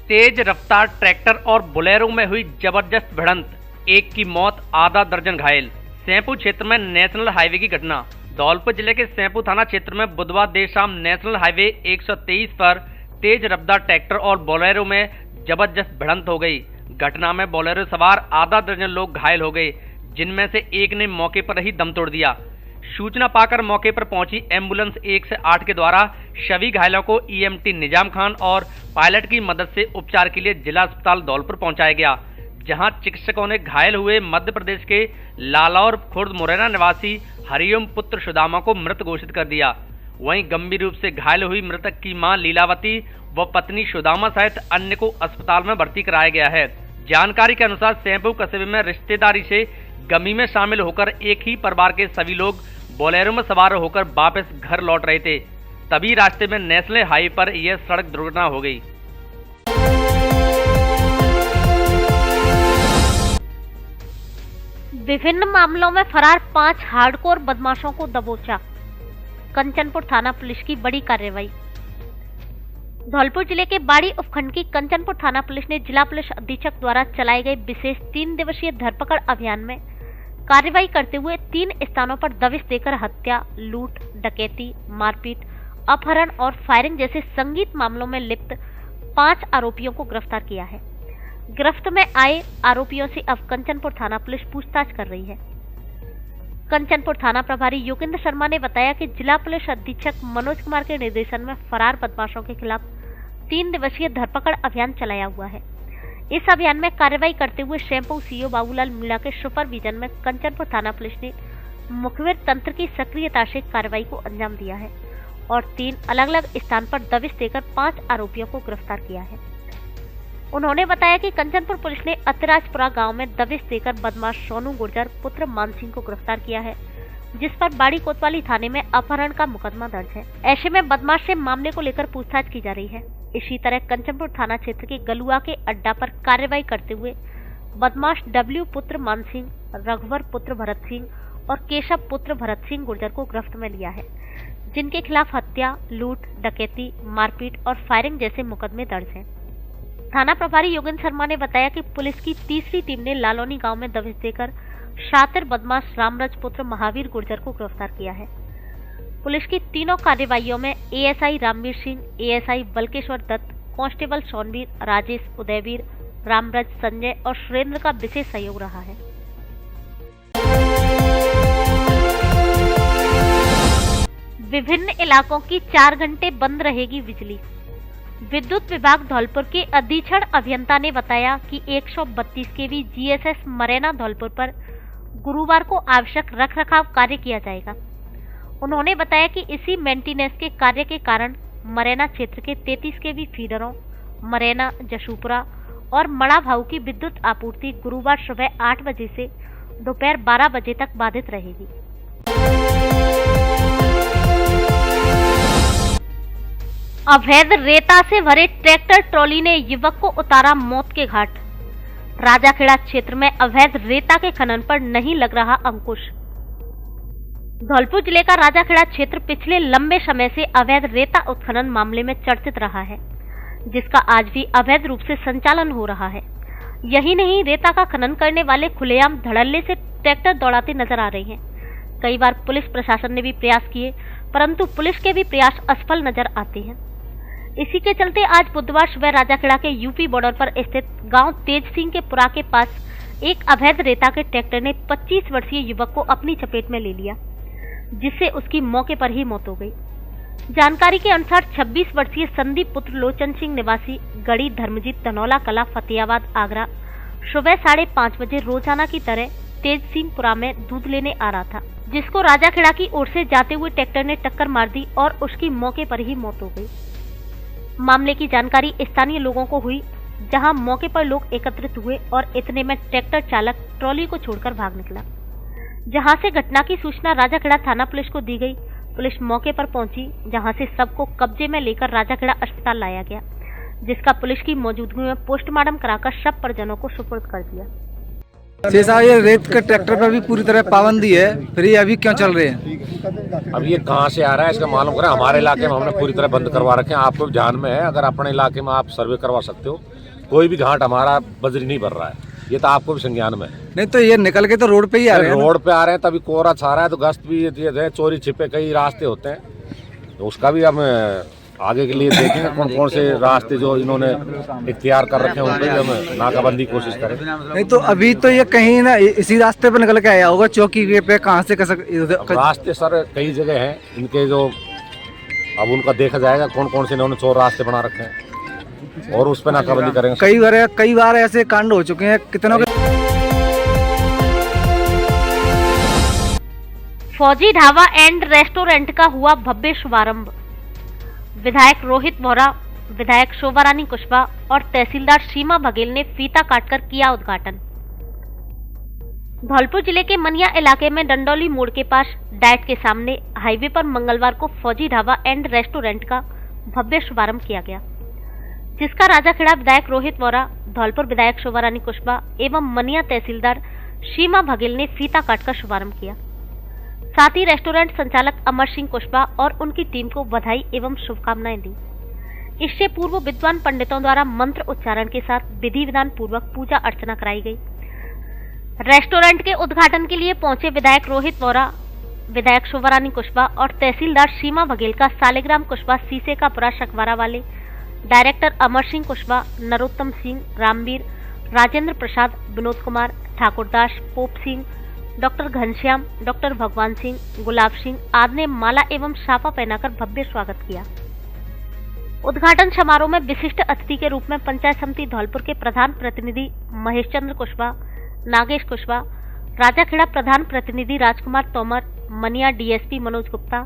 तेज रफ्तार ट्रैक्टर और बोलेरो में हुई जबरदस्त भिड़ंत, एक की मौत, आधा दर्जन घायल। सैंपू क्षेत्र में नेशनल हाईवे की घटना। धौलपुर जिले के सैंपू थाना क्षेत्र में बुधवार देर शाम नेशनल हाईवे 123 पर तेज रफ्तार ट्रैक्टर और बोलेरो में जबरदस्त भिड़ंत हो गई। घटना में बोलेरो सवार आधा दर्जन लोग घायल हो गए, जिनमें से एक ने मौके पर ही दम तोड़ दिया। सूचना पाकर मौके पर पहुंची एम्बुलेंस 1 से 8 के द्वारा सभी घायलों को ईएमटी निजाम खान और पायलट की मदद से उपचार के लिए जिला अस्पताल धौलपुर पहुंचाया गया, जहां चिकित्सकों ने घायल हुए मध्य प्रदेश के लालौर खुर्द मुरैना निवासी हरिओम पुत्र सुदामा को मृत घोषित कर दिया। वहीं गंभीर रूप से घायल हुई मृतक की मां लीलावती व पत्नी सुदामा सहित अन्य को अस्पताल में भर्ती कराया गया है। जानकारी के अनुसार सैंपू कस्बे में रिश्तेदारी से गमी में शामिल होकर एक ही परिवार के सभी लोग बोलेरो में सवार होकर वापस घर लौट रहे थे, तभी रास्ते में नेशनल हाईवे पर यह सड़क दुर्घटना हो गई। विभिन्न मामलों में फरार 5 हार्डकोर बदमाशों को दबोचा। कंचनपुर थाना पुलिस की बड़ी कार्रवाई। धौलपुर जिले के बाड़ी उपखंड की कंचनपुर थाना पुलिस ने जिला पुलिस अधीक्षक द्वारा चलाए गए विशेष 3 दिवसीय धरपकड़ अभियान में कार्रवाई करते हुए 3 स्थानों पर दबिश देकर हत्या, लूट, डकैती, मारपीट, अपहरण और फायरिंग जैसे संगीत मामलों में लिप्त 5 आरोपियों को गिरफ्तार किया है। गिरफ्त में आए आरोपियों से अब कंचनपुर थाना पुलिस पूछताछ कर रही है। कंचनपुर थाना प्रभारी योगेंद्र शर्मा ने बताया कि जिला पुलिस अधीक्षक मनोज कुमार के निर्देशन में फरार बदमाशों के खिलाफ 3 दिवसीय धरपकड़ अभियान चलाया हुआ है। इस अभियान में कार्रवाई करते हुए सैंपू सीओ बाबूलाल मीणा के सुपरविजन में कंचनपुर थाना पुलिस ने मुखबिर तंत्र की सक्रियता से कार्रवाई को अंजाम दिया है और 3 अलग अलग स्थान पर दबिश देकर 5 आरोपियों को गिरफ्तार किया है। उन्होंने बताया कि कंचनपुर पुलिस ने अतराजपुरा गांव में दबिश देकर बदमाश सोनू गुर्जर पुत्र मानसिंह को गिरफ्तार किया है, जिस पर बाड़ी कोतवाली थाने में अपहरण का मुकदमा दर्ज है। ऐसे में बदमाश से मामले को लेकर पूछताछ की जा रही है। इसी तरह कंचनपुर थाना क्षेत्र के गलुआ के अड्डा पर कार्रवाई करते हुए बदमाश डब्ल्यू पुत्र मानसिंह, रघुवर पुत्र भरत सिंह और केशव पुत्र भरत सिंह गुर्जर को गिरफ्त में लिया है, जिनके खिलाफ हत्या, लूट, डकैती, मारपीट और फायरिंग जैसे मुकदमे दर्ज हैं। थाना प्रभारी योगेंद्र शर्मा ने बताया कि पुलिस की तीसरी टीम ने लालौनी गांव में दबिश देकर शातिर बदमाश रामराज पुत्र महावीर गुर्जर को गिरफ्तार किया है। पुलिस की तीनों कार्रवाइयों में ASI Ramvir Singh, ASI Balkeshwar Datt, constable Sonvir, Rajesh, Udayvir, Ramraj, Sanjay और सुरेंद्र का विशेष सहयोग रहा है। विभिन्न इलाकों की 4 घंटे बंद रहेगी बिजली। विद्युत विभाग धौलपुर के अधीक्षण अभियंता ने बताया कि 132 केवी जीएसएस मरैना धौलपुर पर गुरुवार को आवश्यक रखरखाव कार्य किया जाएगा। उन्होंने बताया कि इसी मेंटेनेंस के कार्य के कारण मरैना क्षेत्र के 33 केवी फीडरों मरैना, जसूपुरा और मड़ा भाऊ की विद्युत आपूर्ति गुरुवार सुबह 8 बजे से दोपहर 12 बजे तक बाधित रहेगी। अवैध रेता से भरे ट्रैक्टर ट्रॉली ने युवक को उतारा मौत के घाट। राजाखेड़ा क्षेत्र में अवैध रेता के खनन पर नहीं लग रहा अंकुश। धौलपुर जिले का राजाखेड़ा क्षेत्र पिछले लंबे समय से अवैध रेता उत्खनन मामले में चर्चित रहा है, जिसका आज भी अवैध रूप से संचालन हो रहा है। यही नहीं, रेता का खनन करने वाले खुलेआम धड़ल्ले से ट्रैक्टर दौड़ाते नजर आ रहे हैं। कई बार पुलिस प्रशासन ने भी प्रयास किए, परंतु पुलिस के भी प्रयास असफल नजर आते हैं। इसी के चलते आज बुधवार सुबह राजाखेड़ा के यूपी बॉर्डर पर स्थित गांव तेज सिंह के पुरा के पास एक अवैध रेता के ट्रैक्टर ने 25 वर्षीय युवक को अपनी चपेट में ले लिया, जिससे उसकी मौके पर ही मौत हो गई। जानकारी के अनुसार 26 वर्षीय संदीप पुत्र लोचन सिंह निवासी गढ़ी धर्मजीत धनौला कला फतेहाबाद आगरा सुबह 5:30 बजे रोजाना की तरह तेज सिंहपुरा में दूध लेने आ रहा था, जिसको राजाखेड़ा की ओर से जाते हुए ट्रैक्टर ने टक्कर मार दी और उसकी मौके पर ही मौत हो गई। मामले की जानकारी स्थानीय लोगों को हुई, जहां मौके पर लोग एकत्रित हुए और इतने में ट्रैक्टर चालक ट्रॉली को छोड़कर भाग निकला। जहां से घटना की सूचना राजाखेड़ा थाना पुलिस को दी गई। पुलिस मौके पर पहुंची, जहां से सबको कब्जे में लेकर राजाखेड़ा अस्पताल लाया गया, जिसका पुलिस की मौजूदगी में पोस्टमार्टम कराकर शव परिजनों को सुपुर्द कर दिया। साहब, ये रेत के ट्रैक्टर पर भी पूरी तरह पाबंदी है, फिर ये अभी क्यों चल रहे हैं? अब ये कहाँ से आ रहा है इसका मालूम करें। हमारे इलाके में हमने पूरी तरह बंद करवा रखे हैं। आपको ध्यान में है, अगर अपने इलाके में आप सर्वे करवा सकते हो। कोई भी घाट हमारा बजरी नहीं भर रहा है, ये तो आपको भी संज्ञान में है। नहीं तो ये निकल के तो रोड पे ही आ रहे हैं। रोड पे आ रहे हैं तभी कोहरा छा रहा है, तो गश्त भी ये है, चोरी छिपे कई रास्ते होते हैं, तो उसका भी हम आगे के लिए देखेंगे कौन कौन से रास्ते जो इन्होंने इख्तियार कर रखे हैं उन पर भी हम नाकाबंदी की कोशिश करें। नहीं तो अभी तो ये कहीं ना इसी रास्ते पे निकल के आया होगा, चौकी पे कहाँ से रास्ते सर कई जगह हैं इनके, जो अब उनका देखा जाएगा कौन कौन से इन्होंने चोर रास्ते बना रखे हैं और उस पर नाकाबंदी करेंगे। कई बार ऐसे कांड हो चुके हैं कितनों के। फौजी ढाबा एंड रेस्टोरेंट का हुआ भव्य शुभारंभ। विधायक रोहित वोरा, विधायक शोभा रानी कुशवाहा और तहसीलदार सीमा बघेल ने फीता काटकर किया उद्घाटन। धौलपुर जिले के मनिया इलाके में डंडौली मोड़ के पास डाइट के सामने हाईवे पर मंगलवार को फौजी ढाबा एंड रेस्टोरेंट का भव्य शुभारंभ किया गया, जिसका राजाखेड़ा विधायक रोहित वोरा, धौलपुर विधायक शोभा रानी कुशवाहा एवं मनिया तहसीलदार सीमा बघेल ने फीता काटकर शुभारंभ किया। साथ ही रेस्टोरेंट संचालक अमर सिंह कुशवाहा और उनकी टीम को बधाई एवं शुभकामनाएं दी। इससे पूर्व विद्वान पंडितों द्वारा मंत्र उच्चारण के साथ विधि विधान पूर्वक पूजा अर्चना कराई गई। रेस्टोरेंट के उद्घाटन के लिए पहुंचे विधायक रोहित वोरा, विधायक शोभा रानी कुशवाहा और तहसीलदार सीमा बघेल का सालिग्राम कुशवाहा सीसे का पुरा शकवारा वाले, director Amar Singh Kushwaha, Narottam Singh, Ramveer, Rajendra Prasad, Vinod Kumar, Thakurdas, Pop Singh, doctor Ghanshyam, doctor Bhagwan Singh, Gulab Singh आदि ने माला एवं साफा पहनाकर भव्य स्वागत किया। उद्घाटन समारोह में विशिष्ट अतिथि के रूप में पंचायत समिति धौलपुर के प्रधान प्रतिनिधि महेश चंद्र कुशवाहा, नागेश कुशवाहा, राजाखेड़ा प्रधान प्रतिनिधि राजकुमार तोमर, मनिया डीएसपी मनोज गुप्ता,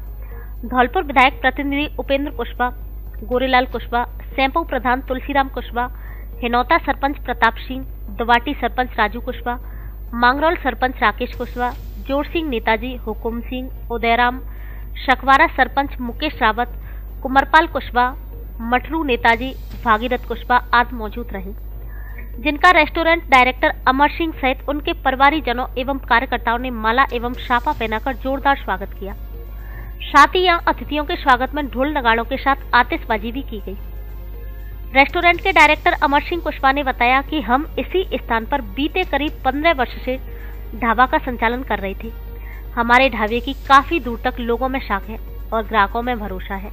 धौलपुर विधायक प्रतिनिधि उपेंद्र कुशवाहा, गोरेलाल कुशवाहा, सैंपऊ प्रधान तुलसीराम कुशवाहा, हिनौता सरपंच प्रताप सिंह, दुवाटी सरपंच राजू कुशवाहा, मांगरोल सरपंच राकेश कुशवाहा, जोर सिंह नेताजी, हुकुम सिंह, उदयराम, शकवारा सरपंच मुकेश रावत, कुमरपाल कुशवाहा, मठरू नेताजी, भागीरथ कुशवाहा आदि मौजूद रहे, जिनका रेस्टोरेंट डायरेक्टर अमर सिंह सहित उनके परिवारीजनों एवं कार्यकर्ताओं ने माला एवं साफा पहनाकर जोरदार स्वागत किया। साथ ही यहाँ अतिथियों के स्वागत में ढोल नगाड़ों के साथ आतिशबाजी भी की गई। रेस्टोरेंट के डायरेक्टर अमर सिंह कुशवाहा ने बताया कि हम इसी स्थान पर बीते करीब 15 वर्ष से ढाबा का संचालन कर रहे थे। हमारे ढाबे की काफी दूर तक लोगों में शाख है और ग्राहकों में भरोसा है,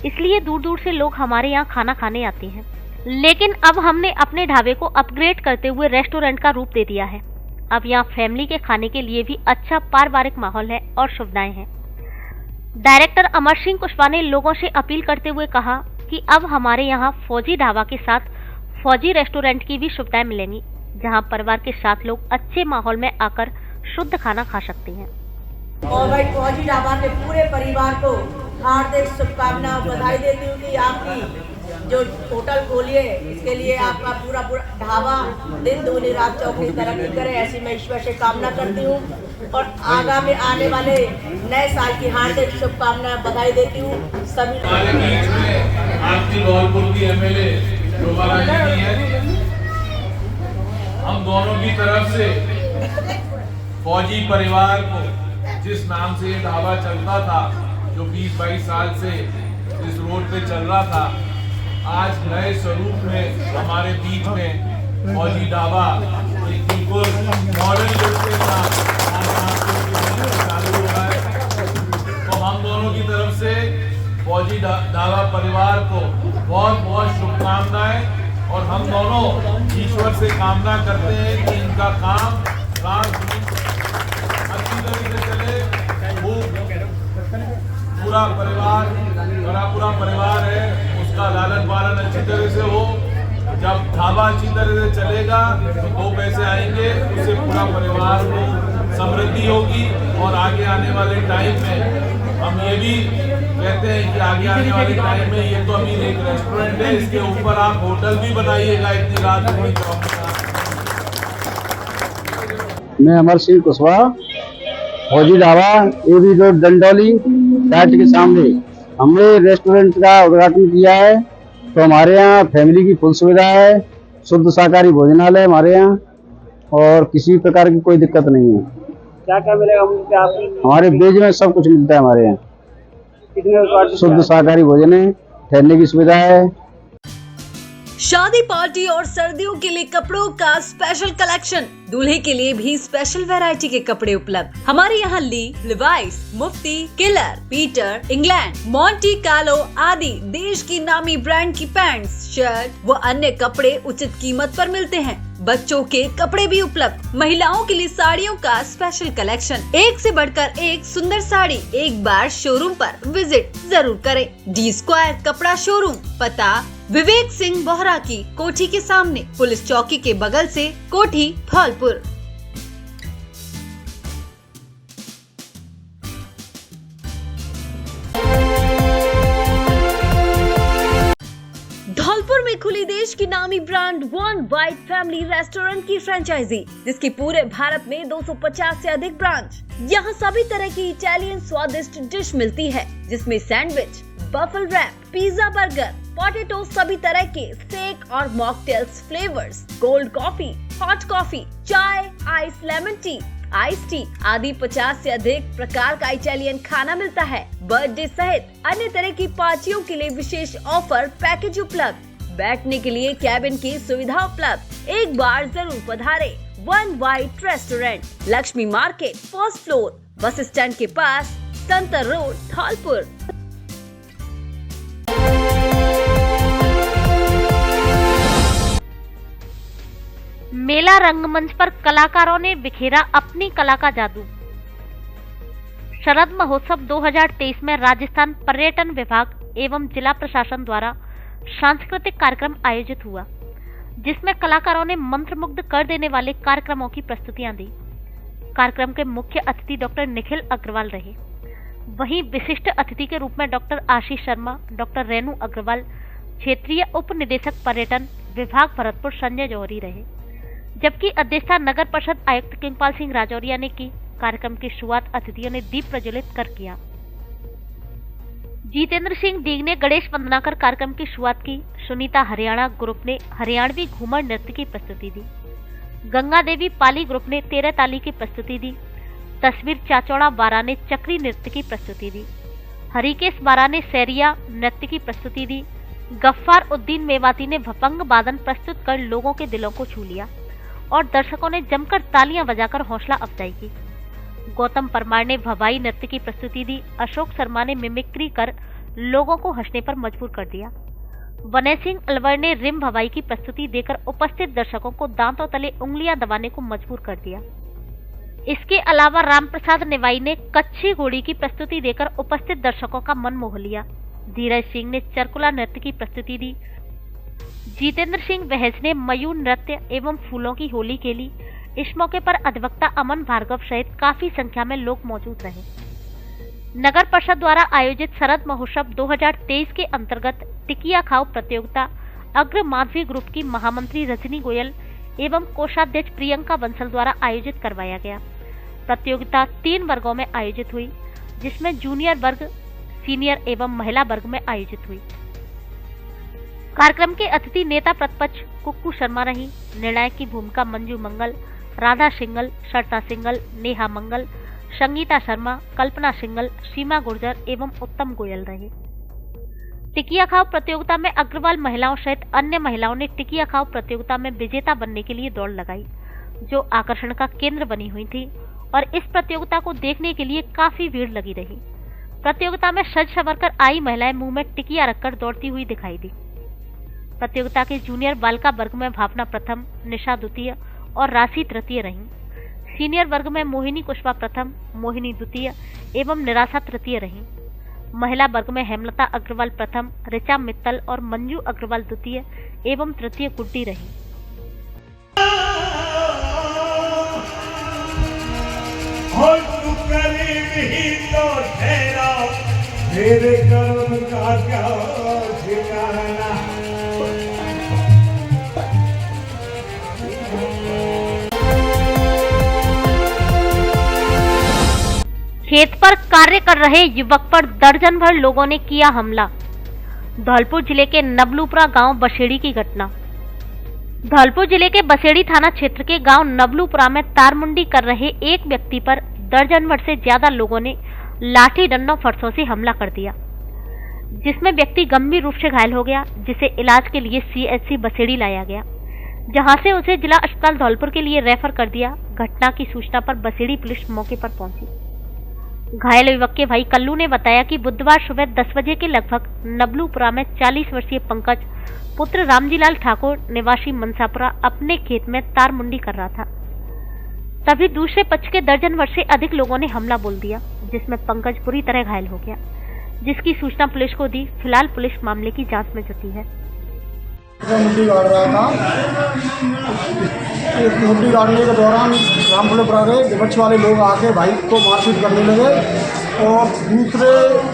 इसलिए दूर दूर से लोग हमारे यहाँ खाना खाने आते हैं। लेकिन अब हमने अपने ढाबे को अपग्रेड करते हुए रेस्टोरेंट का रूप दे दिया है। अब यहाँ फैमिली के खाने के लिए भी अच्छा पारिवारिक माहौल है और सुविधाएं हैं। डायरेक्टर अमर सिंह कुशवाहा ने लोगों से अपील करते हुए कहा कि अब हमारे यहाँ फौजी ढाबा के साथ फौजी रेस्टोरेंट की भी सुविधाएं मिलेंगी, जहाँ परिवार के साथ लोग अच्छे माहौल में आकर शुद्ध खाना खा सकते हैं। और भाई फौजी ढाबा के पूरे परिवार को हार्दिक शुभकामना बधाई देती हूँ कि आपकी जो होटल खोली है इसके लिए आपका पूरा ढाबा दिन दूनी रात चौगुनी तरक्की करे, ऐसी मैं ईश्वर से कामना करती हूँ और आगामी आने वाले नए साल की हार्दिक शुभकामना बधाई देती हूँ सभी। आपकी धौलपुर की एमएलए शोभा रानी जी है, हम दोनों की तरफ से फौजी परिवार को जिस नाम से ये ढाबा चलता था, जो 20-22 साल से इस रोड पे चल रहा था, आज नए स्वरूप में हमारे बीच में फौजी ढाबा एक बिल्कुल मॉडर्न लुक के साथ चालू हो रहा है। तो हम दोनों की तरफ से फौजी ढाबा परिवार को बहुत बहुत शुभकामनाएं और हम दोनों ईश्वर से कामना करते हैं कि इनका काम अच्छी तरह से चले। पूरा परिवार है, उसका लालन पालन अच्छी तरह से हो। जब ढाबा अच्छी तरह से चलेगा तो 2 पैसे आएंगे, उससे पूरा परिवार को समृद्धि होगी। और आगे आने वाले टाइम में हम ये भी कहते हैं कि आगे आने वाले टाइम में ये तो अभी एक रेस्टोरेंट है, इसके ऊपर आप होटल भी बनाइएगा इतनी रात में। मैं अमर सिंह कुशवाहा, फौजी ढाबा एबी रोड डंडौली डाइट के सामने हमने रेस्टोरेंट का उद्घाटन किया है। तो हमारे यहाँ फैमिली की फुल सुविधा है, शुद्ध शाकाहारी भोजनालय हमारे यहाँ और किसी प्रकार की कोई दिक्कत नहीं है। क्या क्या मिलेगा हमारे वेज में सब कुछ मिलता है हमारे यहाँ। कितने शुद्ध शाकाहारी भोजन है, ठहरने की सुविधा है। शादी पार्टी और सर्दियों के लिए कपड़ों का स्पेशल कलेक्शन, दूल्हे के लिए भी स्पेशल वैरायटी के कपड़े उपलब्ध। हमारे यहाँ Lee, Levi's, Mufti, Killer, Peter, England, Monte Carlo आदि देश की नामी ब्रांड की पैंट्स, शर्ट व अन्य कपड़े उचित कीमत पर मिलते हैं। बच्चों के कपड़े भी उपलब्ध। महिलाओं के लिए साड़ियों का स्पेशल कलेक्शन, एक से बढ़कर एक सुंदर साड़ी। एक बार शोरूम पर विजिट जरूर करें। डी स्क्वायर कपड़ा शोरूम, पता विवेक सिंह बोहरा की कोठी के सामने, पुलिस चौकी के बगल से, कोठी धौलपुर। धौलपुर में खुली देश की नामी brand one white family restaurant की फ्रेंचाइजी, जिसकी पूरे भारत में 250 से अधिक ब्रांच। यहाँ सभी तरह की इटालियन स्वादिष्ट डिश मिलती है, जिसमें सैंडविच, बफल रैप, पिज्जा, बर्गर, पोटैटो, सभी तरह के स्टेक और mocktails flavours, cold coffee, hot coffee, चाय, ice lemon tea, ice tea आदि 50 से अधिक प्रकार का इटालियन खाना मिलता है। बर्थडे सहित अन्य तरह की पार्टियों के लिए विशेष ऑफर पैकेज उपलब्ध। बैठने के लिए कैबिन की सुविधा उपलब्ध। एक बार जरूर पधारे। One white restaurant, Lakshmi market, first floor, बस स्टैंड के पास, संतर रोड, धौलपुर। मेला रंगमंच पर कलाकारों ने बिखेरा अपनी कला का जादू। शरद महोत्सव 2023 में राजस्थान पर्यटन विभाग एवं जिला प्रशासन द्वारा सांस्कृतिक कार्यक्रम आयोजित हुआ, जिसमें कलाकारों ने मंत्रमुग्ध कर देने वाले कार्यक्रमों की प्रस्तुतियां दी। कार्यक्रम के मुख्य अतिथि डॉक्टर निखिल अग्रवाल रहे। वहीं विशिष्ट अतिथि के रूप में डॉक्टर आशीष शर्मा, डॉक्टर रेणु अग्रवाल, क्षेत्रीय उप निदेशक पर्यटन विभाग भरतपुर संजय जौहरी रहे, जबकि अध्यक्षता नगर परिषद आयुक्त किंगपाल सिंह राजौरिया ने की। कार्यक्रम की शुरुआत अतिथियों ने दीप प्रज्वलित कर किया। जितेंद्र सिंह दीग ने गणेश वंदना कर कार्यक्रम की शुरुआत की। सुनीता हरियाणा ग्रुप ने हरियाणवी घूमर नृत्य की प्रस्तुति दी। गंगा देवी पाली ग्रुप ने 13 ताली की प्रस्तुति दी। तस्वीर चाचौड़ा बारा ने चक्री नृत्य की प्रस्तुति दी। हरिकेश बारा ने सैरिया नृत्य की प्रस्तुति दी। गफ्फार उद्दीन मेवाती ने भपंग वादन प्रस्तुत कर लोगों के दिलों को छू लिया और दर्शकों ने जमकर तालियां बजाकर हौसला अफजाई की। गौतम परमार ने भवाई नृत्य की प्रस्तुति दी। अशोक शर्मा ने मिमिक्री कर लोगों को हंसने पर मजबूर कर दिया। वनय सिंह अलवर ने रिम भवाई की प्रस्तुति देकर उपस्थित दर्शकों को दांतों तले उंगलियां दबाने को मजबूर कर दिया। इसके अलावा रामप्रसाद निवाई ने कच्छी घोड़ी की प्रस्तुति देकर उपस्थित दर्शकों का मन मोह लिया। धीरज सिंह ने चरकुला नृत्य की प्रस्तुति दी। जितेंद्र सिंह बहज ने मयूर नृत्य एवं फूलों की होली खेली। इस मौके पर अधिवक्ता अमन भार्गव सहित काफी संख्या में लोग मौजूद रहे। नगर परिषद द्वारा आयोजित शरद महोत्सव 2023 के अंतर्गत टिकिया खाओ प्रतियोगिता अग्र माधवी ग्रुप की महामंत्री रजनी गोयल एवं कोषाध्यक्ष प्रियंका बंसल द्वारा आयोजित करवाया गया। प्रतियोगिता 3 वर्गों में आयोजित हुई, जिसमें जूनियर वर्ग, सीनियर एवं महिला वर्ग में आयोजित हुई। कार्यक्रम के अतिथि नेता प्रतिपक्ष कुक्कू शर्मा रही। निर्णायक की भूमिका मंजू मंगल, राधा सिंगल, श्रद्धा सिंगल, नेहा मंगल, संगीता शर्मा, कल्पना सिंगल, सीमा गुर्जर एवं उत्तम गोयल रहे। टिकिया खाओ प्रतियोगिता में अग्रवाल महिलाओं सहित अन्य महिलाओं ने टिकिया खाओ प्रतियोगिता में विजेता बनने के लिए दौड़ लगाई, जो आकर्षण का केंद्र बनी हुई थी और इस प्रतियोगिता को देखने के लिए काफी भीड़ लगी रही। प्रतियोगिता में सज संवर कर आई महिलाएं मुंह में टिकिया रखकर दौड़ती हुई दिखाई दी। प्रतियोगिता के जूनियर बालिका वर्ग में भावना प्रथम, निशा द्वितीय और राशि तृतीय रहीं। सीनियर वर्ग में मोहिनी कुशवा प्रथम, मोहिनी द्वितीय एवं निराशा तृतीय रहीं। महिला वर्ग में हेमलता अग्रवाल प्रथम, ऋचा मित्तल और मंजू अग्रवाल द्वितीय एवं तृतीय गुड्डी रही। मेरे कर्म का क्या ठिकाना। खेत पर कार्य कर रहे युवक पर दर्जन भर लोगों ने किया हमला। धौलपुर जिले के नबलूपुरा गांव बसेड़ी की घटना। धौलपुर जिले के बसेड़ी थाना क्षेत्र के गांव नबलूपुरा में तारमुंडी कर रहे एक व्यक्ति पर दर्जन भर से ज्यादा लोगों ने लाठी डंडों फरसों से हमला कर दिया। जिसमें व्यक्ति गंभीर रूप से घायल हो गया, जिसे इलाज के लिए CHC बसेड़ी लाया गया, जहां से उसे जिला अस्पताल धौलपुर के लिए रेफर कर दिया। घटना की सूचना पर बसेड़ी पुलिस मौके पर पहुंची। घायल युवक के भाई कल्लू ने बताया कि बुधवार सुबह 10 बजे के लगभग नबलूपुरा में 40 वर्षीय पंकज पुत्र रामजीलाल ठाकुर निवासी मनसापुरा अपने खेत में तार मुंडी कर रहा था। तभी दूसरे पक्ष के दर्जन भर से अधिक लोगों ने हमला बोल दिया, जिसमें पंकज बुरी तरह घायल हो गया, जिसकी सूचना पुलिस को दी। फिलहाल पुलिस मामले की जांच में जुटी है। मुंडी गाड़ रहा था, मुंडी गाड़ने के दौरान रामपुरा गए विपक्ष वाले लोग आके भाई को मारपीट करने लगे और दूसरे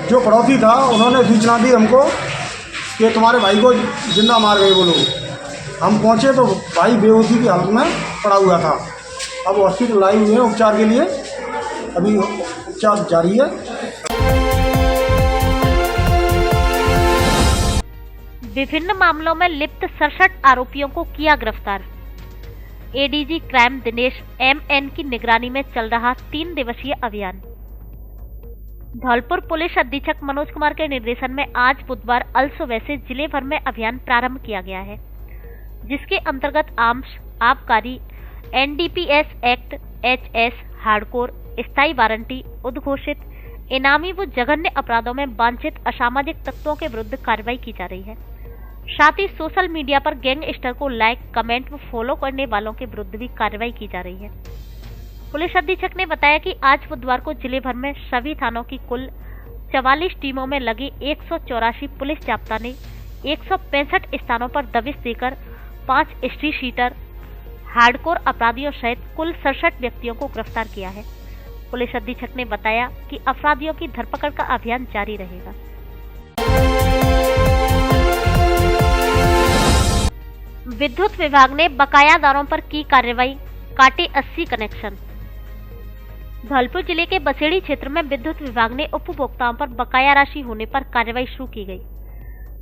जो पड़ोसी था उन्होंने सूचना दी हमको कि तुम्हारे भाई को जिंदा मार गए वो लोग। हम पहुंचे तो भाई बेहोशी की हालत में पड़ा हुआ था। अब हॉस्पिटल लाए हुए हैं उपचार के लिए, अभी उपचार जारी है। विभिन्न मामलों में लिप्त 67 आरोपियों को किया गिरफ्तार। एडीजी क्राइम दिनेश MN की निगरानी में चल रहा 3 दिवसीय अभियान। धौलपुर पुलिस अधीक्षक मनोज कुमार के निर्देशन में आज बुधवार अलसुबह से जिले भर में अभियान प्रारंभ किया गया है, जिसके अंतर्गत आर्म्स, आबकारी, NDPS एक्ट, HS, हार्डकोर, स्थायी वारंटी, उद्घोषित, इनामी व जघन्य अपराधों में वांछित असामाजिक तत्वों के विरुद्ध कार्रवाई की जा रही है। साथ ही सोशल मीडिया पर गैंगस्टर को लाइक, कमेंट व फॉलो करने वालों के विरुद्ध भी कार्रवाई की जा रही है। पुलिस अधीक्षक ने बताया कि आज बुधवार को जिले भर में सभी थानों की कुल 44 टीमों में लगी 184 पुलिस जाब्ता ने 165 स्थानों पर दबिश देकर 5 स्ट्रीट शीटर, हार्डकोर अपराधियों सहित कुल 67 व्यक्तियों को गिरफ्तार किया है। पुलिस अधीक्षक ने बताया कि अपराधियों की धरपकड़ का अभियान जारी रहेगा। विद्युत विभाग ने बकायादारों पर की कार्रवाई, काटे 80 कनेक्शन। धौलपुर जिले के बसेड़ी क्षेत्र में विद्युत विभाग ने उपभोक्ताओं पर बकाया राशि होने पर कार्रवाई शुरू की गई,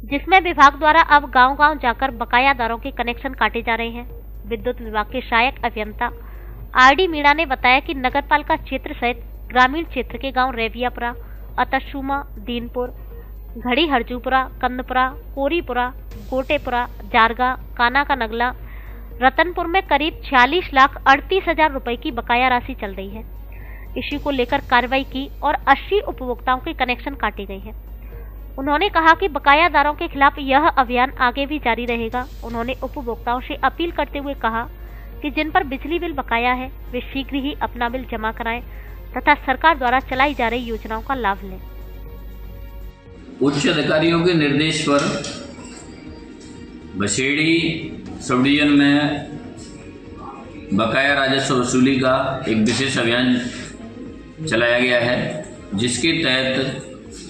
जिसमें विभाग द्वारा अब गांव-गांव जाकर बकायादारों के कनेक्शन काटे जा रहे हैं। विद्युत विभाग के सहायक अभियंता RD मीणा ने बताया कि नगरपालिका क्षेत्र सहित ग्रामीण क्षेत्र के गांव रेवियापुरा, अतशुमा, दीनपुर, घड़ी हरजूपुरा, कंदपुरा, कोरीपुरा, गोटेपुरा, जारगा, काना का नगला, रतनपुर में करीब 46,38,000 रुपए की बकाया राशि चल रही है। इसी को लेकर कार्रवाई की और 80 उपभोक्ताओं के कनेक्शन काटे गए हैं। उन्होंने कहा कि बकायादारों के खिलाफ यह अभियान आगे भी जारी रहेगा। उन्होंने उपभोक्ताओं से अपील करते हुए कहा कि जिन पर बिजली बिल बकाया है वे शीघ्र ही अपना बिल जमा कराएं तथा सरकार द्वारा चलाई जा रही योजनाओं का लाभ लें। उच्च अधिकारियों के निर्देश पर बसेड़ी सब डिवीजन में बकाया राजस्व वसूली का एक विशेष अभियान चलाया गया है, जिसके तहत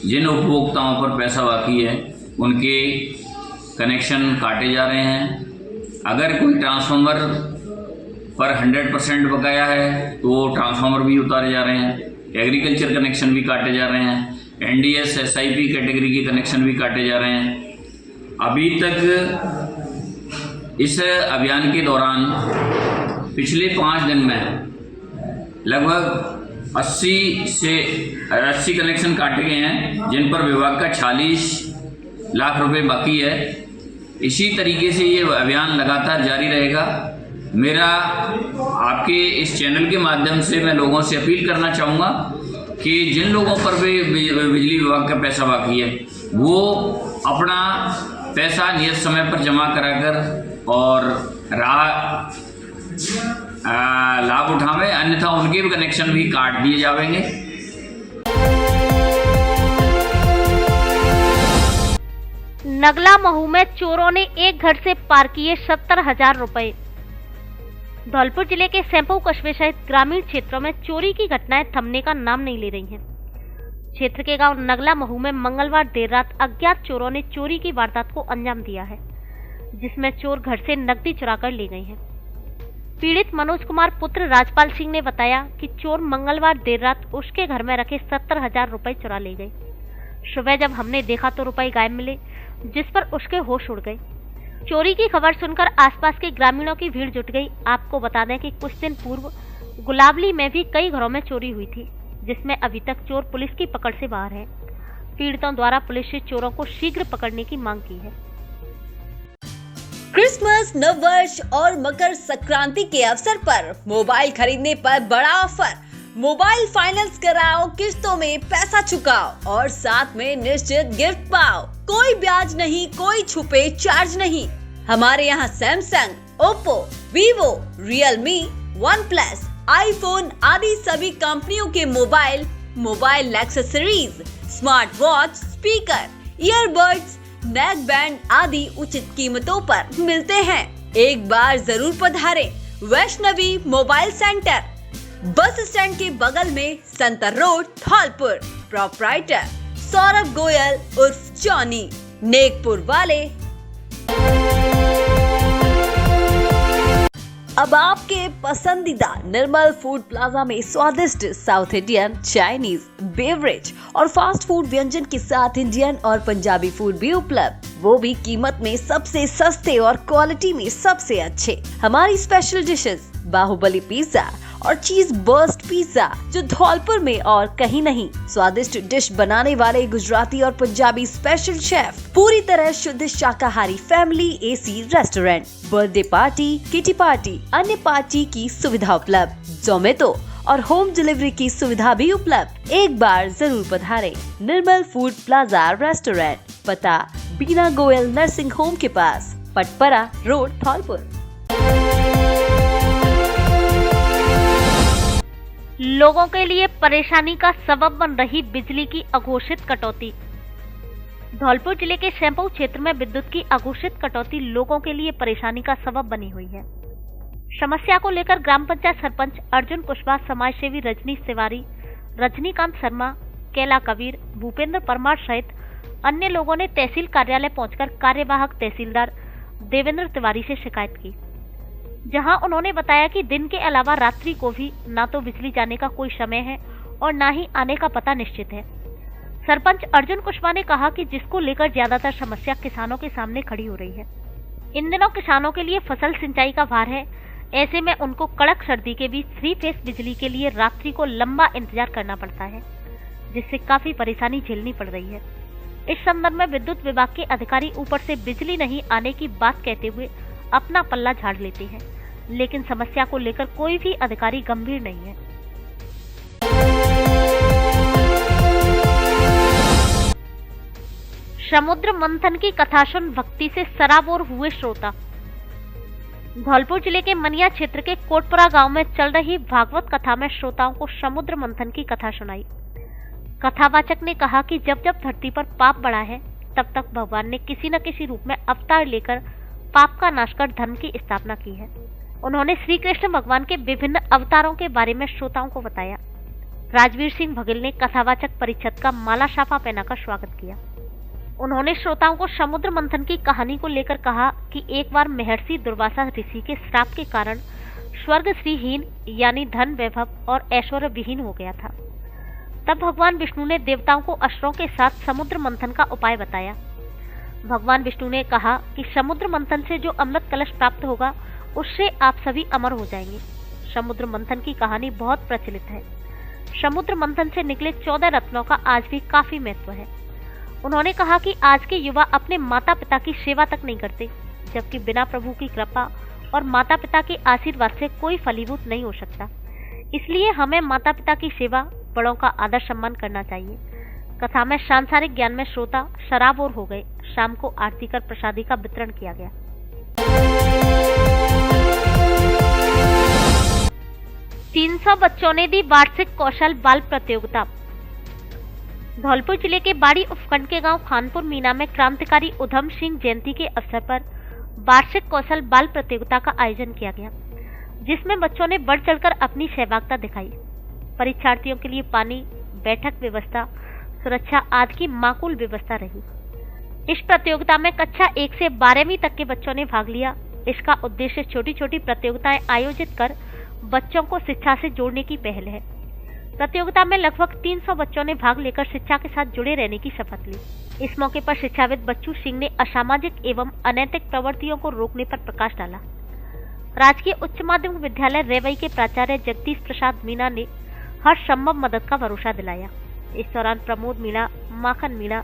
जिन उपभोक्ताओं पर पैसा बाकी है उनके कनेक्शन काटे जा रहे हैं। अगर कोई ट्रांसफार्मर पर 100% बकाया है तो वो ट्रांसफार्मर भी उतारे जा रहे हैं, एग्रीकल्चर कनेक्शन भी काटे जा रहे हैं, NDS SIP कैटेगरी के कनेक्शन भी काटे जा रहे हैं। अभी तक इस अभियान के दौरान पिछले 5 दिन में लगभग 80 कनेक्शन काटे गए हैं, जिन पर विभाग का 46 लाख रुपए बाकी है। इसी तरीके से ये अभियान लगातार जारी रहेगा। मेरा आपके इस चैनल के माध्यम से मैं लोगों से अपील करना चाहूँगा कि जिन लोगों पर भी बिजली विभाग का पैसा बाकी है वो अपना पैसा नियत समय पर जमा कराकर और लाभ उठावे, अन्यथा उनके भी कनेक्शन भी काट दिए जाएंगे। नगला महू में चोरों ने एक घर से पार किए 70,000 रुपए। धौलपुर जिले के सैंपू कस्बे सहित ग्रामीण क्षेत्रों में चोरी की घटनाएं थमने का नाम नहीं ले रही हैं। क्षेत्र के गांव नगला महू में मंगलवार देर रात अज्ञात चोरों ने चोरी की वारदात को अंजाम दिया है, जिसमें चोर घर से नकदी चुराकर ले गए हैं। पीड़ित मनोज कुमार पुत्र राजपाल सिंह ने बताया कि चोर मंगलवार देर रात उसके घर में रखे 70,000 रुपए चुरा ले गए। सुबह जब हमने देखा तो रुपए गायब मिले, जिस पर उसके होश उड़ गए। चोरी की खबर सुनकर आसपास के ग्रामीणों की भीड़ जुट गई। आपको बता दें कि कुछ दिन पूर्व गुलाबली में भी कई घरों में चोरी हुई थी, जिसमें अभी तक चोर पुलिस की पकड़ से बाहर है। पीड़ितों द्वारा पुलिस से चोरों को शीघ्र पकड़ने की मांग की है। क्रिसमस, नववर्ष और मकर संक्रांति के अवसर पर मोबाइल खरीदने पर बड़ा ऑफर। मोबाइल फाइनेंस कराओ, किस्तों में पैसा चुकाओ और साथ में निश्चित गिफ्ट पाओ। कोई ब्याज नहीं, कोई छुपे चार्ज नहीं। हमारे यहाँ Samsung, Oppo, Vivo, Realme, OnePlus, iPhone आदि सभी कंपनियों के mobile accessories, smart watch, speaker, earbuds, neck band आदि उचित कीमतों पर मिलते हैं। एक बार जरूर पधारें। Vaishnavi mobile centre, bus stand के बगल में, संतर रोड, धौलपुर। प्रोप्राइटर सौरभ गोयल उर्फ जॉनी, नेकपुर वाले। अब आपके पसंदीदा निर्मल फूड प्लाजा में स्वादिष्ट साउथ इंडियन, चाइनीज, बेवरेज और फास्ट फूड व्यंजन के साथ इंडियन और पंजाबी फूड भी उपलब्ध, वो भी कीमत में सबसे सस्ते और क्वालिटी में सबसे अच्छे। हमारी स्पेशल डिशेस बाहुबली पिज्जा और चीज बर्स्ट पिज्जा जो धौलपुर में और कहीं नहीं। स्वादिष्ट डिश बनाने वाले गुजराती और पंजाबी स्पेशल शेफ, पूरी तरह शुद्ध शाकाहारी family AC restaurant, birthday party, kitty party, अन्य पार्टी की सुविधा उपलब्ध, जोमेटो और होम डिलीवरी की सुविधा भी उपलब्ध। एक बार जरूर पधारें। निर्मल फूड प्लाजा रेस्टोरेंट, पता बीना गोयल नर्सिंग होम के पास, पटपरा रोड, धौलपुर। लोगों के लिए परेशानी का सबब बन रही बिजली की अघोषित कटौती। धौलपुर जिले के सैंपू क्षेत्र में विद्युत की अघोषित कटौती लोगों के लिए परेशानी का सबब बनी हुई है। समस्या को लेकर ग्राम पंचायत सरपंच अर्जुन कुशवाहा, समाज सेवी रजनी तिवारी, रजनीकांत शर्मा, कैला कबीर, भूपेंद्र परमार सहित अन्य लोगों ने तहसील कार्यालय पहुंचकर कार्यवाहक तहसीलदार देवेंद्र तिवारी से शिकायत की, जहां उन्होंने बताया कि दिन के अलावा रात्रि को भी ना तो बिजली जाने का कोई समय है और ना ही आने का पता निश्चित है। सरपंच अर्जुन कुशवाहा ने कहा कि जिसको लेकर ज्यादातर समस्या किसानों के सामने खड़ी हो रही है। इन दिनों किसानों के लिए फसल सिंचाई का भार है, ऐसे में उनको कड़क सर्दी के बीच 3 फेस बिजली के लिए रात्रि को लंबा इंतजार करना पड़ता है, जिससे काफी परेशानी झेलनी पड़ रही है। इस संदर्भ में विद्युत विभाग के अधिकारी ऊपर से बिजली नहीं आने की बात कहते हुए अपना पल्ला झाड़ लेते हैं, लेकिन समस्या को लेकर कोई भी अधिकारी गंभीर नहीं है। समुद्र मंथन की कथा सुन भक्ति से सराबोर हुए श्रोता। धौलपुर जिले के मनिया क्षेत्र के कोटपुरा गांव में चल रही भागवत कथा में श्रोताओं को समुद्र मंथन की कथा सुनाई। कथावाचक ने कहा कि जब जब धरती पर पाप बढ़ा है, तब तक भगवान ने किसी न किसी रूप में अवतार लेकर पाप का नाश कर धर्म की स्थापना की है। उन्होंने श्री कृष्ण भगवान के विभिन्न अवतारों के बारे में श्रोताओं को बताया। राजवीर सिंह भगिल ने कथावाचक परिषद का माला साफा पहनाकर स्वागत किया। उन्होंने श्रोताओं को समुद्र मंथन की कहानी को लेकर कहा कि एक बार महर्षि दुर्वासा ऋषि के श्राप के कारण स्वर्ग श्रीहीन यानी धन, वैभव और ऐश्वर्य विहीन हो गया था। तब भगवान विष्णु ने देवताओं को असुरों के साथ समुद्र मंथन का उपाय बताया। भगवान विष्णु ने कहा कि समुद्र मंथन से जो अमृत कलश प्राप्त होगा, उससे आप सभी अमर हो जाएंगे। समुद्र मंथन की कहानी बहुत प्रचलित है। समुद्र मंथन से निकले 14 रत्नों का आज भी काफी महत्व है। उन्होंने कहा कि आज के युवा अपने माता पिता की सेवा तक नहीं करते, जबकि बिना प्रभु की कृपा और माता पिता के आशीर्वाद से कोई फलीभूत नहीं हो सकता। इसलिए हमें माता पिता की सेवा, बड़ों का आदर सम्मान करना चाहिए। कथा में सांसारिक ज्ञान में श्रोता सराबोर हो गए। शाम को आरती कर प्रसादी का वितरण किया गया। 300 बच्चों ने दी वार्षिक कौशल बाल प्रतियोगिता। धौलपुर जिले के बाड़ी उपखंड के गांव खानपुर मीना में क्रांतिकारी उधम सिंह जयंती के अवसर पर वार्षिक कौशल बाल प्रतियोगिता का आयोजन किया गया, जिसमें बच्चों ने बढ़ चढ़कर अपनी सहभागिता दिखाई। परीक्षार्थियों के लिए पानी, बैठक व्यवस्था, सुरक्षा आदि की माकूल व्यवस्था रही। इस प्रतियोगिता में कक्षा 1 से 12वीं तक के बच्चों ने भाग लिया। इसका उद्देश्य छोटी छोटी प्रतियोगिताएं आयोजित कर बच्चों को शिक्षा से जोड़ने की पहल है। प्रतियोगिता में लगभग 300 बच्चों ने भाग लेकर शिक्षा के साथ जुड़े रहने की शपथ ली। इस मौके पर शिक्षाविद बच्चू सिंह ने असामाजिक एवं अनैतिक प्रवृत्तियों को रोकने पर प्रकाश डाला। राजकीय उच्च माध्यमिक विद्यालय रेवई के प्राचार्य जगदीश प्रसाद मीना ने हर संभव मदद का भरोसा दिलाया। इस दौरान प्रमोद मीणा, माखन मीणा,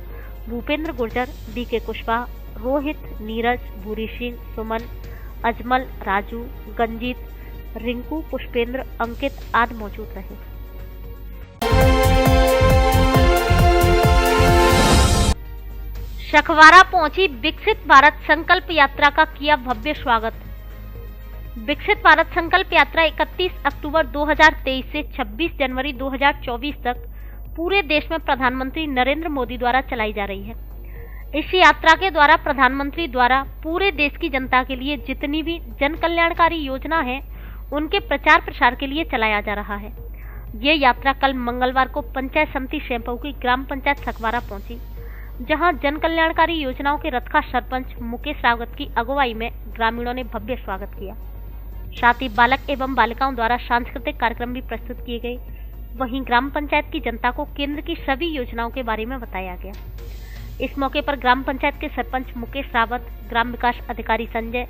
भूपेंद्र गुर्जर, DK कुशवाहा, रोहित, नीरज, भूरी सिंह, सुमन, अजमल, राजू, गंजीत, रिंकू, पुष्पेंद्र, अंकित आदि मौजूद रहे। शखवारा पहुंची विकसित भारत संकल्प यात्रा का किया भव्य स्वागत। विकसित भारत संकल्प यात्रा 31 अक्टूबर 2023 से 26 जनवरी 2024 तक पूरे देश में प्रधानमंत्री नरेंद्र मोदी द्वारा चलाई जा रही है। इस यात्रा के द्वारा प्रधानमंत्री द्वारा पूरे देश की जनता के लिए जितनी भी जन कल्याणकारी योजना है उनके प्रचार प्रसार के लिए चलाया जा रहा है। ये यात्रा कल मंगलवार को पंचायत समिति सेंपऊ की ग्राम पंचायत सखवारा पहुंची, जहां जन कल्याणकारी योजनाओं के रथ का सरपंच मुकेश रावत की अगुवाई में ग्रामीणों ने भव्य स्वागत किया। साथ ही बालक एवं बालिकाओं द्वारा सांस्कृतिक कार्यक्रम भी प्रस्तुत किए गए। वहीं ग्राम पंचायत की जनता को केंद्र की सभी योजनाओं के बारे में बताया गया। इस मौके पर ग्राम पंचायत के सरपंच मुकेश रावत, ग्राम विकास अधिकारी संजय,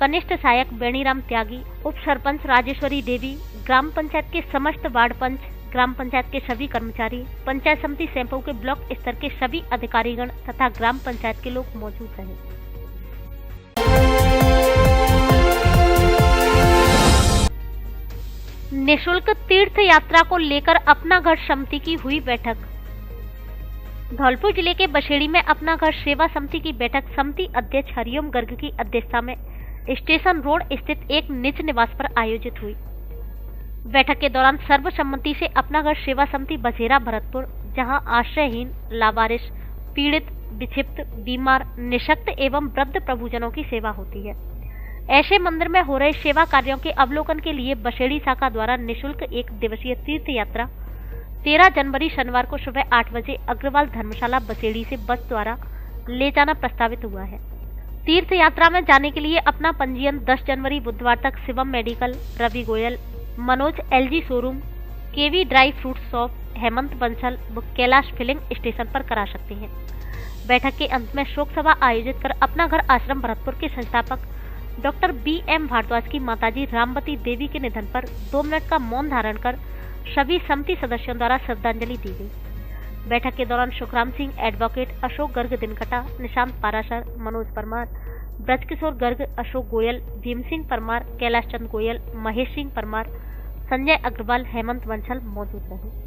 कनिष्ठ सहायक बेणीराम त्यागी, उप सरपंच राजेश्वरी देवी, ग्राम पंचायत के समस्त वार्ड पंच, ग्राम पंचायत के सभी कर्मचारी, पंचायत समिति सेंपऊ के ब्लॉक स्तर के सभी अधिकारीगण तथा ग्राम पंचायत के लोग मौजूद रहे। निःशुल्क तीर्थ यात्रा को लेकर अपना घर समिति की हुई बैठक। धौलपुर जिले के बसेड़ी में अपना घर सेवा समिति की बैठक समिति अध्यक्ष हरिओम गर्ग की अध्यक्षता में स्टेशन रोड स्थित एक निज निवास पर आयोजित हुई। बैठक के दौरान सर्वसम्मति से अपना घर सेवा समिति बसेरा भरतपुर, जहां आश्रयहीन, लावारिस, पीड़ित, विक्षिप्त, बीमार, निशक्त एवं वृद्ध प्रभुजनों की सेवा होती है। ऐसे मंदिर में हो रहे सेवा कार्यों के अवलोकन के लिए बसेड़ी शाखा द्वारा निःशुल्क 1 दिवसीय तीर्थ यात्रा 13 जनवरी शनिवार को सुबह 8 बजे अग्रवाल धर्मशाला बसेड़ी से बस द्वारा ले जाना प्रस्तावित हुआ है। तीर्थ यात्रा में जाने के लिए अपना पंजीयन 10 जनवरी बुधवार तक Shivam medical, Ravi Goyal, Manoj LG showroom, KV dry fruit shop, Hemant Bansal व कैलाश फिलिंग स्टेशन पर करा सकते हैं। बैठक के अंत में शोक सभा आयोजित कर अपना घर आश्रम भरतपुर के संस्थापक डॉक्टर BM भारद्वाज की माताजी रामवती देवी के निधन पर 2 मिनट का मौन धारण कर सभी समिति सदस्यों द्वारा श्रद्धांजलि दी गई। बैठक के दौरान सुखराम सिंह, एडवोकेट अशोक गर्ग दिनकटा, निशांत पाराशर, मनोज परमार, ब्रजकिशोर गर्ग, अशोक गोयल, भीम सिंह परमार, कैलाश चंद गोयल, महेश सिंह परमार, संजय अग्रवाल, हेमंत बंसल मौजूद रहे।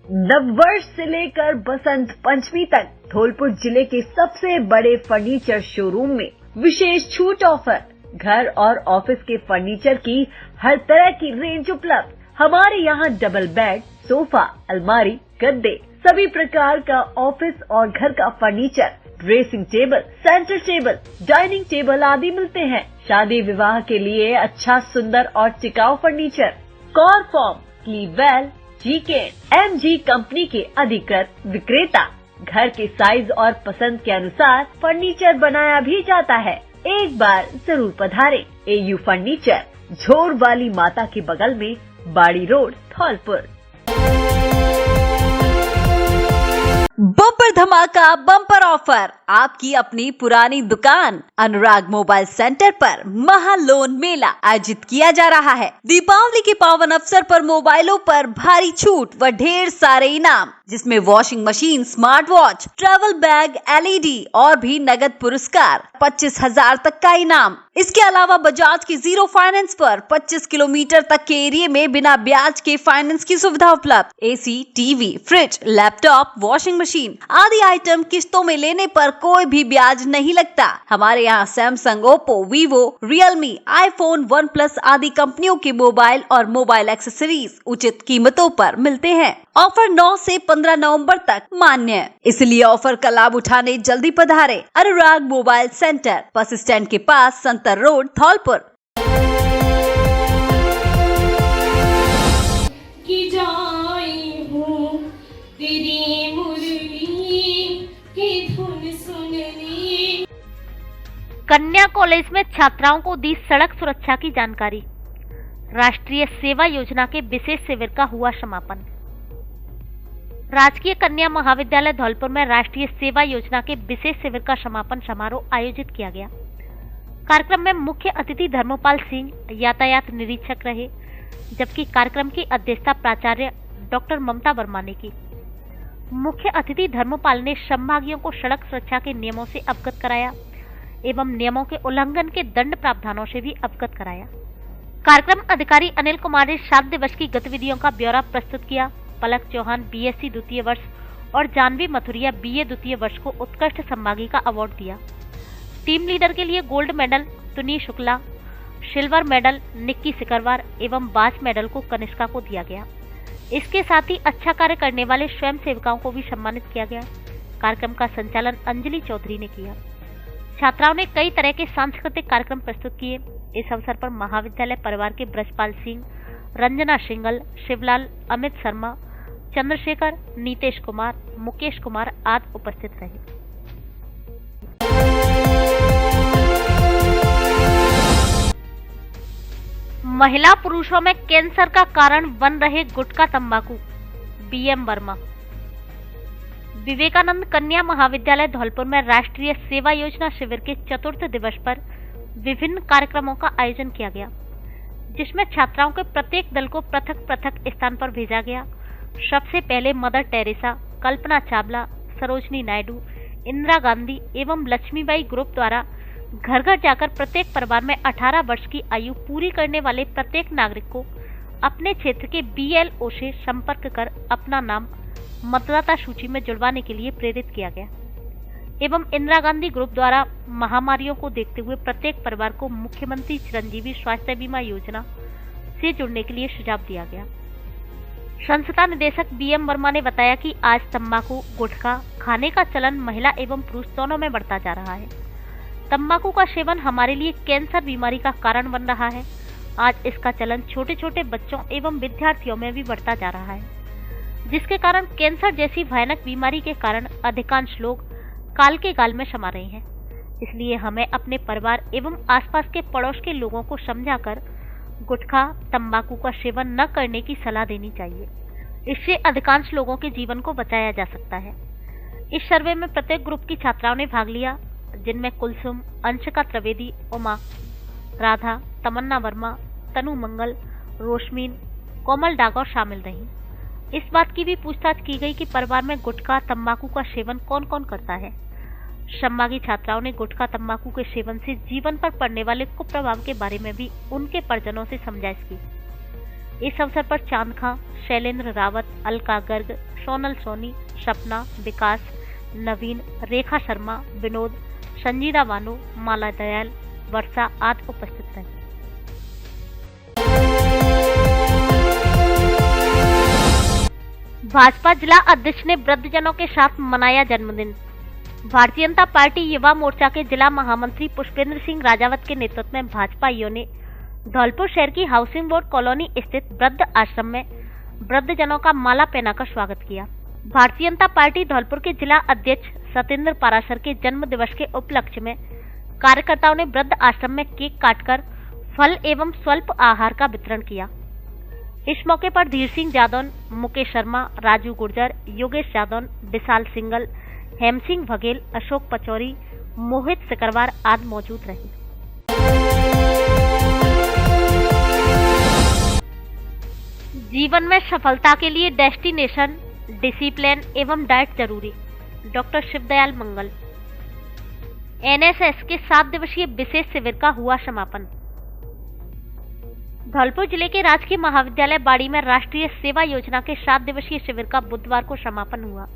नववर्ष से लेकर बसंत पंचमी तक धौलपुर जिले के सबसे बड़े फर्नीचर शोरूम में विशेष छूट ऑफर, घर और ऑफिस के फर्नीचर की हर तरह की रेंज उपलब्ध। हमारे यहाँ डबल बेड, सोफा, अलमारी, गद्दे, सभी प्रकार का ऑफिस और घर का furniture, dressing table, centre table, dining table आदि मिलते हैं। शादी विवाह के लिए अच्छा, सुंदर और टिकाऊ फर्नीचर, कॉरफॉर्म, क्लीवेल, GK, MG कंपनी के अधिकृत विक्रेता। घर के साइज और पसंद के अनुसार फर्नीचर बनाया भी जाता है। एक बार जरूर पधारें। AU फर्नीचर, झोर वाली माता के बगल में, बाड़ी रोड, धौलपुर। बम्पर धमाका, बम्पर ऑफर, आपकी अपनी पुरानी दुकान अनुराग मोबाइल सेंटर पर महा लोन मेला आयोजित किया जा रहा है। दीपावली के पावन अवसर पर मोबाइलों पर भारी छूट व ढेर सारे इनाम, जिसमें washing machine, smart watch, travel bag, LED और भी नगद पुरस्कार, 25,000 तक का इनाम। इसके अलावा बजाज की 0 फाइनेंस पर 25 किलोमीटर तक के एरिया में बिना ब्याज के फाइनेंस की सुविधा उपलब्ध। AC, TV, fridge, laptop, washing machine आदि आइटम किस्तों में लेने पर कोई भी ब्याज नहीं लगता। हमारे यहाँ Samsung, Oppo, Vivo, Realme, iPhone, OnePlus आदि कंपनियों के मोबाइल और मोबाइल एक्सेसरीज उचित कीमतों पर मिलते हैं। ऑफर 9 से 15 नवंबर तक मान्य, इसलिए ऑफर का लाभ उठाने जल्दी पधारे। अनुराग मोबाइल सेंटर, बस स्टैंड के पास, संतर रोड, धौलपुर। कि जाई हूँ तेरी मुरली की धुन सुननी। कन्या कॉलेज में छात्राओं को दी सड़क सुरक्षा की जानकारी। राष्ट्रीय सेवा योजना के विशेष शिविर का हुआ समापन। राजकीय कन्या महाविद्यालय धौलपुर में राष्ट्रीय सेवा योजना के विशेष शिविर का समापन समारोह आयोजित किया गया। कार्यक्रम में मुख्य अतिथि धर्मपाल सिंह यातायात निरीक्षक रहे, जबकि कार्यक्रम की अध्यक्षता प्राचार्य डॉक्टर ममता वर्मा ने की। मुख्य अतिथि धर्मपाल ने संभागियों को सड़क सुरक्षा के नियमों से अवगत कराया एवं नियमों के उल्लंघन के दंड प्रावधानों से भी अवगत कराया। कार्यक्रम अधिकारी अनिल कुमार ने 7 दिवस की गतिविधियों का ब्यौरा प्रस्तुत किया। पलक चौहान बीएससी द्वितीय वर्ष और जानवी मथुरिया बीए द्वितीय वर्ष को उत्कृष्ट संभागी का अवार्ड दिया। टीम लीडर के लिए gold medal Tuni Shukla, silver medal Nikki Sikarwar एवं ब्रास मेडल को कनिष्का को दिया गया। इसके साथ ही अच्छा कार्य करने वाले स्वयं सेवकाओं को भी सम्मानित किया गया। कार्यक्रम का संचालन अंजलि चौधरी ने किया। छात्राओं ने कई तरह के सांस्कृतिक कार्यक्रम प्रस्तुत किए। इस अवसर पर महाविद्यालय परिवार के ब्रजपाल सिंह, रंजना सिंगल, शिवलाल, अमित शर्मा, चंद्रशेखर, नीतेश कुमार, मुकेश कुमार आदि उपस्थित रहे। महिला पुरुषों में कैंसर का कारण बन रहे गुटखा तंबाकू, बीएम वर्मा। विवेकानंद कन्या महाविद्यालय धौलपुर में राष्ट्रीय सेवा योजना शिविर के 4th दिवस पर विभिन्न कार्यक्रमों का आयोजन किया गया, जिसमें छात्राओं के प्रत्येक दल को पृथक पृथक स्थान पर भेजा गया। सबसे पहले मदर टेरेसा, कल्पना चावला, सरोजनी नायडू, इंदिरा गांधी एवं लक्ष्मीबाई ग्रुप द्वारा घर घर जाकर प्रत्येक परिवार में 18 वर्ष की आयु पूरी करने वाले प्रत्येक नागरिक को अपने क्षेत्र के BLO से संपर्क कर अपना नाम मतदाता सूची में जुड़वाने के लिए प्रेरित किया गया एवं इंदिरा गांधी ग्रुप द्वारा महामारियों को देखते हुए प्रत्येक परिवार को मुख्यमंत्री चिरंजीवी स्वास्थ्य बीमा योजना से जुड़ने के लिए सुझाव दिया गया। संस्था निदेशक BM वर्मा ने बताया कि आज तंबाकू गुटखा खाने का चलन महिला एवं पुरुष दोनों में बढ़ता जा रहा है। तंबाकू का सेवन हमारे लिए कैंसर बीमारी का कारण बन रहा है। आज इसका चलन छोटे छोटे बच्चों एवं विद्यार्थियों में भी बढ़ता जा रहा है, जिसके कारण कैंसर जैसी भयानक बीमारी के कारण अधिकांश लोग काल के गाल में समा रहे हैं। इसलिए हमें अपने परिवार एवं आसपास के पड़ोस के लोगों को समझाकर गुटखा तंबाकू का सेवन न करने की सलाह देनी चाहिए। इससे अधिकांश लोगों के जीवन को बचाया जा सकता है। इस सर्वे में प्रत्येक ग्रुप की छात्राओं ने भाग लिया, जिनमें कुलसुम, अंशिका त्रिवेदी, उमा, राधा, तमन्ना वर्मा, तनु मंगल, रोशमीन, कोमल डागौर शामिल रहीं। इस बात की भी पूछताछ की गई कि परिवार में गुटखा तंबाकू का सेवन कौन कौन करता है। संभागी छात्राओं ने गुटखा तंबाकू के सेवन से जीवन पर पड़ने वाले कुप्रभाव के बारे में भी उनके परिजनों से समझाइश की। इस अवसर पर चांद खां, शैलेंद्र रावत, अलका गर्ग, सोनल सोनी, सपना, विकास, नवीन, रेखा शर्मा, विनोद, संजीदा बानो, माला दयाल, वर्षा आदि उपस्थित रहे। भाजपा जिला अध्यक्ष ने वृद्धजनों के साथ मनाया जन्मदिन। भारतीय जनता पार्टी युवा मोर्चा के जिला महामंत्री पुष्पेंद्र सिंह राजावत के नेतृत्व में भाजपाइयों ने धौलपुर शहर की हाउसिंग बोर्ड कॉलोनी स्थित वृद्ध आश्रम में वृद्धजनों का माला पहनाकर स्वागत किया। भारतीय जनता पार्टी धौलपुर के जिला अध्यक्ष सतेंद्र पाराशर के जन्म दिवस के उपलक्ष्य में कार्यकर्ताओं ने वृद्ध आश्रम में केक काटकर फल एवं स्वल्प आहार का वितरण किया। इस मौके पर धीर सिंह जादौन, मुकेश शर्मा, राजू गुर्जर, योगेश जादौन, विशाल सिंगल, हेम सिंह बघेल, अशोक पचौरी, मोहित सिकरवार आदि मौजूद रहे। जीवन में सफलता के लिए डेस्टिनेशन, डिसिप्लिन एवं डाइट जरूरी। डॉक्टर शिवदयाल मंगल। NSS के 7 दिवसीय विशेष शिविर का हुआ समापन। धौलपुर जिले के राजकीय महाविद्यालय बाड़ी में राष्ट्रीय सेवा योजना के 7 दिवसीय शिविर का बुधवार को समापन हुआ।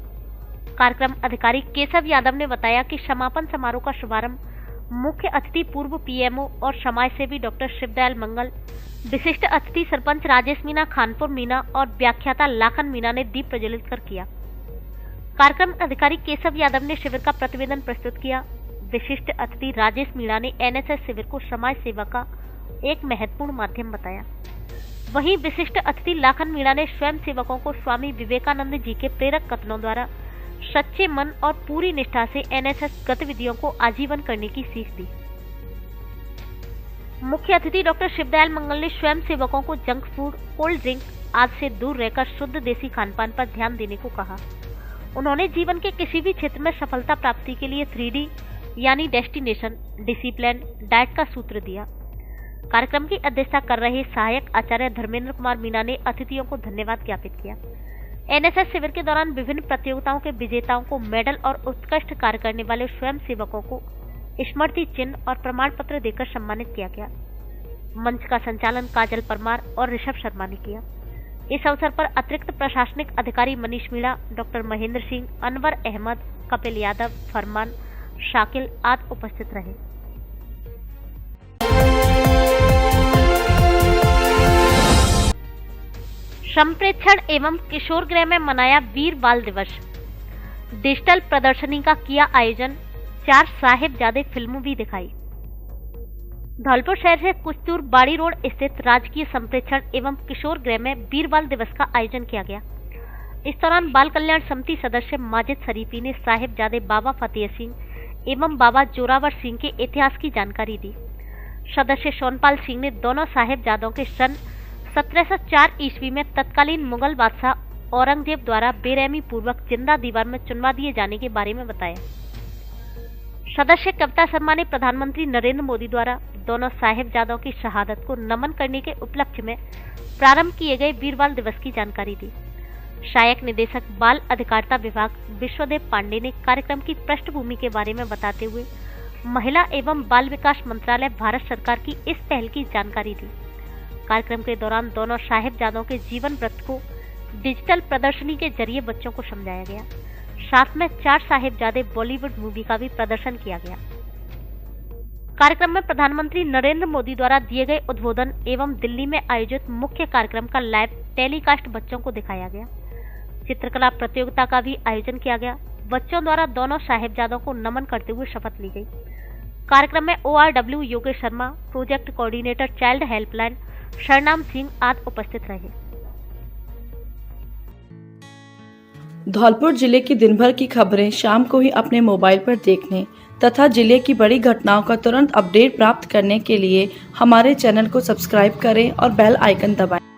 कार्यक्रम अधिकारी केशव यादव ने बताया कि समापन समारोह का शुभारंभ मुख्य अतिथि पूर्व PMO और समाज सेवी डॉक्टर शिवदयाल मंगल, विशिष्ट अतिथि सरपंच राजेश मीणा खानपुर मीणा और व्याख्याता लाखन मीणा ने दीप प्रज्वलित कर किया। कार्यक्रम अधिकारी केशव यादव ने शिविर का प्रतिवेदन प्रस्तुत किया। विशिष्ट अतिथि राजेश मीणा ने NSS शिविर को समाज सेवा का एक महत्वपूर्ण माध्यम बताया। वहीं विशिष्ट अतिथि लाखन मीणा ने स्वयं सेवकों को स्वामी विवेकानंद जी के प्रेरक कथनों द्वारा सच्चे मन और पूरी निष्ठा से NSS गतिविधियों को आजीवन करने की सीख दी। मुख्य अतिथि डॉक्टर शिवदयाल मंगल ने स्वयं सेवकों को जंक फूड, कोल्ड ड्रिंक आदि से दूर रहकर शुद्ध देसी खानपान पर ध्यान देने को कहा। उन्होंने जीवन के किसी भी क्षेत्र में सफलता प्राप्ति के लिए 3D यानी डेस्टिनेशन, डिसिप्लिन, डाइट का सूत्र दिया। कार्यक्रम की अध्यक्षता कर रहे सहायक आचार्य धर्मेंद्र कुमार मीना ने अतिथियों को धन्यवाद ज्ञापित किया। एनएसएस शिविर के दौरान विभिन्न प्रतियोगिताओं के विजेताओं को मेडल और उत्कृष्ट कार्य करने वाले स्वयं सेवकों को स्मृति चिन्ह और प्रमाण पत्र देकर सम्मानित किया गया। मंच का संचालन काजल परमार और ऋषभ शर्मा ने किया। इस अवसर पर अतिरिक्त प्रशासनिक अधिकारी मनीष मीणा, डॉक्टर महेंद्र सिंह, अनवर अहमद, कपिल यादव, फरमान, शाकिल आदि उपस्थित रहे। संप्रेक्षण एवं किशोर गृह में मनाया वीर बाल दिवस। डिजिटल प्रदर्शनी का किया आयोजन, 4 साहिबजादे फिल्म भी दिखाई। धौलपुर शहर से कुछ दूर बाड़ी रोड स्थित राजकीय संप्रेक्षण एवं किशोर गृह में वीर बाल दिवस का आयोजन किया गया। इस दौरान बाल कल्याण समिति सदस्य माजिद शरीफी ने साहिबजादे बाबा फतेह सिंह एवं बाबा जोरावर सिंह के इतिहास की जानकारी दी। सदस्य सोनपाल सिंह ने दोनों साहिबजादों के सन 1704 ईस्वी में तत्कालीन मुगल बादशाह औरंगजेब द्वारा बेरहमी पूर्वक जिंदा दीवार में चुनवा दिए जाने के बारे में बताया। सदस्य कविता शर्मा ने प्रधानमंत्री नरेंद्र मोदी द्वारा दोनों साहिबजादों की शहादत को नमन करने के उपलक्ष्य में प्रारंभ किए गए वीर बाल दिवस की जानकारी दी। सहायक निदेशक बाल अधिकारिता विभाग विश्वदेव पांडे ने कार्यक्रम की पृष्ठभूमि के बारे में बताते हुए महिला एवं बाल विकास मंत्रालय भारत सरकार की इस पहल की जानकारी दी। कार्यक्रम के दौरान दोनों साहिबजादों के जीवन वृत्त को डिजिटल प्रदर्शनी के जरिए बच्चों को समझाया गया। साथ में 4 साहिबजादे बॉलीवुड मूवी का भी प्रदर्शन किया गया। कार्यक्रम में प्रधानमंत्री नरेंद्र मोदी द्वारा दिए गए उद्बोधन एवं दिल्ली में आयोजित मुख्य कार्यक्रम का लाइव टेलीकास्ट बच्चों को दिखाया गया। चित्रकला प्रतियोगिता का भी आयोजन किया गया। बच्चों द्वारा दोनों साहिबजादों को नमन करते हुए शपथ ली गई। कार्यक्रम में ORW Yogesh Sharma, project coordinator child helpline Sharnam Singh आदि उपस्थित रहे। धौलपुर जिले की दिन भर की खबरें शाम को ही अपने मोबाइल पर देखने तथा जिले की बड़ी घटनाओं का तुरंत अपडेट प्राप्त करने के लिए हमारे चैनल को सब्सक्राइब करें और बेल आइकन दबाएं।